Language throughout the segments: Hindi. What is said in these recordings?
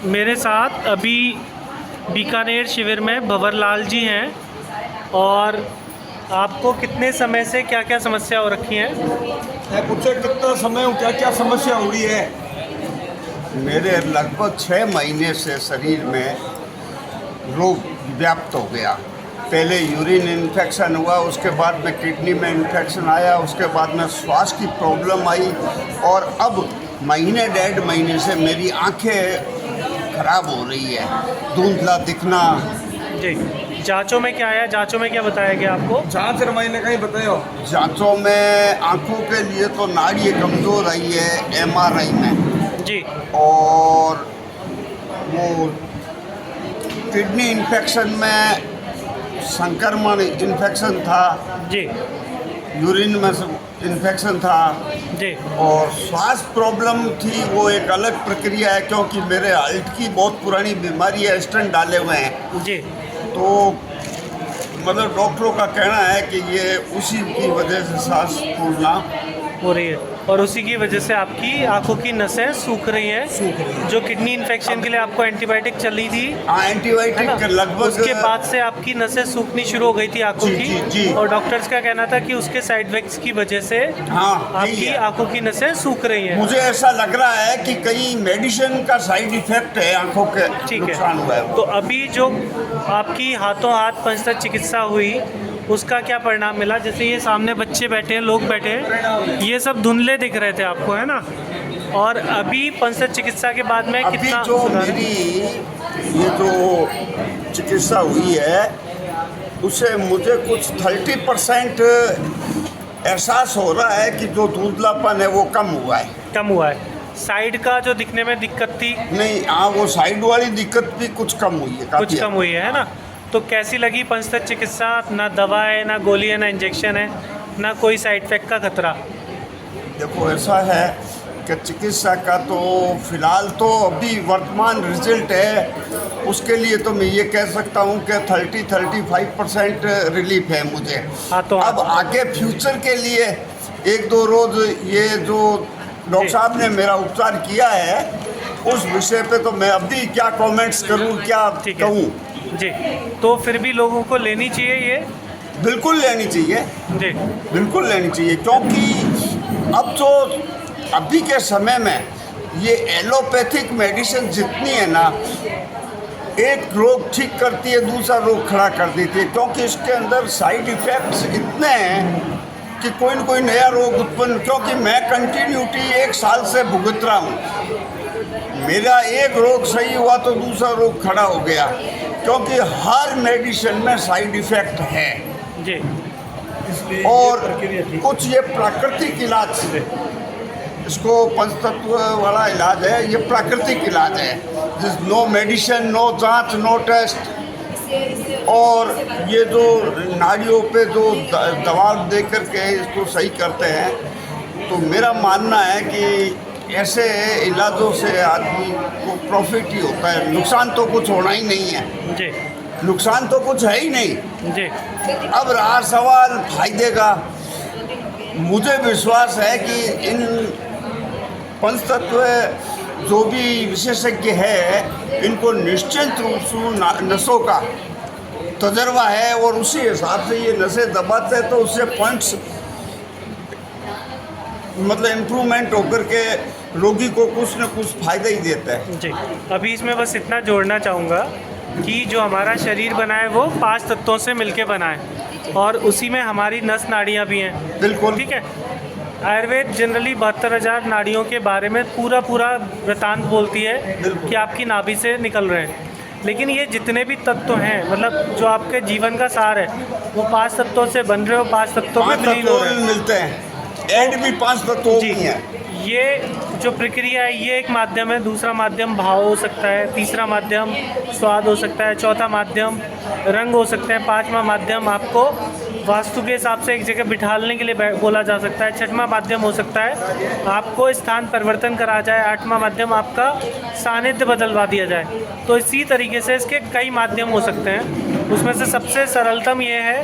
मेरे साथ अभी बीकानेर शिविर में भंवर लाल जी हैं। और आपको कितने समय से क्या क्या समस्या हो रखी है? पूछे कितना समय हो, क्या क्या समस्या हो रही है? मेरे लगभग 6 महीने से शरीर में रोग व्याप्त हो गया। पहले यूरिन इन्फेक्शन हुआ, उसके बाद में किडनी में इन्फेक्शन आया, उसके बाद में श्वास की प्रॉब्लम आई, और अब महीने 1.5 महीने से मेरी आंखें खराब हो रही है, धुंधला दिखना। जी, जांचों में क्या आया? जांचों में क्या बताया गया आपको? जांच महीने का ही बताओ। जांचों में आंखों के लिए तो नाड़ी कमज़ोर आई है MRI में जी, और वो किडनी इन्फेक्शन में संक्रमण इन्फेक्शन था, जी, यूरिन में इन्फेक्शन था, जी, और श्वास प्रॉब्लम थी। वो एक अलग प्रक्रिया है, क्योंकि मेरे हार्ट की बहुत पुरानी बीमारी है, स्टेंट डाले हुए हैं। जी, तो मतलब डॉक्टरों का कहना है कि ये उसी की वजह से सांस फूलना हो रही है, और उसी की वजह से आपकी आंखों की नसें सूख रही हैं। जो किडनी इन्फेक्शन के लिए आपको एंटीबायोटिक चली थी, एंटीबायोटिक लगभग उसके बाद से आपकी नसें सूखनी शुरू हो गई थी आंखों जी, जी, जी। की, और डॉक्टर्स का कहना था कि उसके साइड इफेक्ट्स की वजह से हाँ, आपकी आंखों की नसें सूख रही हैं। मुझे ऐसा लग रहा है कि कहीं मेडिसिन का साइड इफेक्ट है, आंखों के नुकसान हुआ है। तो अभी जो आपकी हाथों हाथ पंचतत्व चिकित्सा हुई, उसका क्या परिणाम मिला? जैसे ये सामने बच्चे बैठे हैं, लोग बैठे हैं, ये सब धुंधले दिख रहे थे आपको, है ना? और अभी पंचतत्व चिकित्सा के बाद में अभी कितना जो सुधार है? मेरी ये जो चिकित्सा हुई है, उससे मुझे कुछ 30% एहसास हो रहा है कि जो धुंधलापन है वो कम हुआ है। कम हुआ है। साइड का जो दिखने में दिक्कत थी, नहीं, हाँ, वो साइड वाली दिक्कत भी कुछ कम हुई है, कुछ काफी कम हुई है ना? तो कैसी लगी पंचतत्व चिकित्सा? ना दवा है, ना गोली है, ना इंजेक्शन है, ना कोई साइड इफेक्ट का खतरा। देखो, ऐसा है कि चिकित्सा का तो फिलहाल तो अभी वर्तमान रिजल्ट है, उसके लिए तो मैं ये कह सकता हूँ कि 30-35% रिलीफ है मुझे। हाँ, तो अब आगे फ्यूचर के लिए 1-2 रोज ये जो डॉक्टर साहब ने मेरा उपचार किया है, उस विषय पे तो मैं अभी क्या कमेंट्स करूँ, क्या कहूँ। जी, तो फिर भी लोगों को लेनी चाहिए ये? बिल्कुल लेनी चाहिए, जी, बिल्कुल लेनी चाहिए, क्योंकि अब जो अभी के समय में ये एलोपैथिक मेडिसिन जितनी है ना, एक रोग ठीक करती है, दूसरा रोग खड़ा कर देती है, क्योंकि इसके अंदर साइड इफ़ेक्ट्स इतने हैं कि कोई न कोई नया रोग उत्पन्न। क्योंकि मैं कंटिन्यूटी 1 साल से भुगत रहा हूँ, मेरा एक रोग सही हुआ तो दूसरा रोग खड़ा हो गया, क्योंकि हर मेडिसिन में साइड इफ़ेक्ट है। जी, और कुछ ये प्राकृतिक इलाज, इसको पंचतत्व वाला इलाज है, ये प्राकृतिक इलाज है, जिस नो मेडिसिन, नो जांच, नो टेस्ट। और ये जो नाड़ियों पे जो दबाव दे करके इसको सही करते हैं, तो मेरा मानना है कि ऐसे इलाजों से आदमी को प्रॉफिट ही होता है, नुकसान तो कुछ होना ही नहीं है। जी, नुकसान तो कुछ है ही नहीं। जी, अब रहा सवाल फायदे का। मुझे विश्वास है कि इन पंचतत्व जो भी विशेषज्ञ है, इनको निश्चित रूप से नसों का तजर्बा है, और उसी हिसाब से ये नसें दबाते हैं, तो उससे पॉइंट्स मतलब इम्प्रूवमेंट होकर के रोगी को कुछ न कुछ फायदा ही देता है। जी। अभी इसमें बस इतना जोड़ना चाहूँगा कि जो हमारा शरीर बना है वो 5 तत्वों से मिलके बना है, और उसी में हमारी नस नाड़ियाँ भी हैं। बिल्कुल, ठीक है। आयुर्वेद जनरली 72,000 नाड़ियों के बारे में पूरा वृतांत बोलती है कि आपकी नाभि से निकल रहे हैं। लेकिन ये जितने भी तत्व हैं, मतलब जो आपके जीवन का सार है, वो 5 तत्वों से बन रहे हो, 5 तत्वों में विलीन हो रहे हैं। मिलते हैं, एंड भी 5 तत्वों की है। ये जो प्रक्रिया है, ये एक माध्यम है। दूसरा माध्यम भाव हो सकता है, तीसरा माध्यम स्वाद हो सकता है, चौथा माध्यम रंग हो सकते हैं, 5वां माध्यम आपको वास्तु के हिसाब से एक जगह बिठाने के लिए बोला जा सकता है, 6वां माध्यम हो सकता है आपको स्थान परिवर्तन करा जाए, 8वां माध्यम आपका सानिध्य बदलवा दिया जाए। तो इसी तरीके से इसके कई माध्यम हो सकते हैं। उसमें से सबसे सरलतम ये है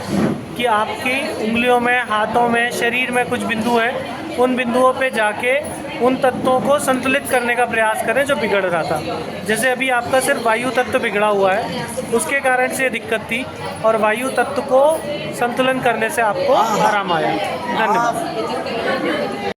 कि आपकी उंगलियों में, हाथों में, शरीर में कुछ बिंदु हैं, उन बिंदुओं पे जाके उन तत्वों को संतुलित करने का प्रयास करें जो बिगड़ रहा था। जैसे अभी आपका सिर्फ वायु तत्व बिगड़ा हुआ है, उसके कारण से ये दिक्कत थी, और वायु तत्व को संतुलन करने से आपको आराम आया। धन्यवाद।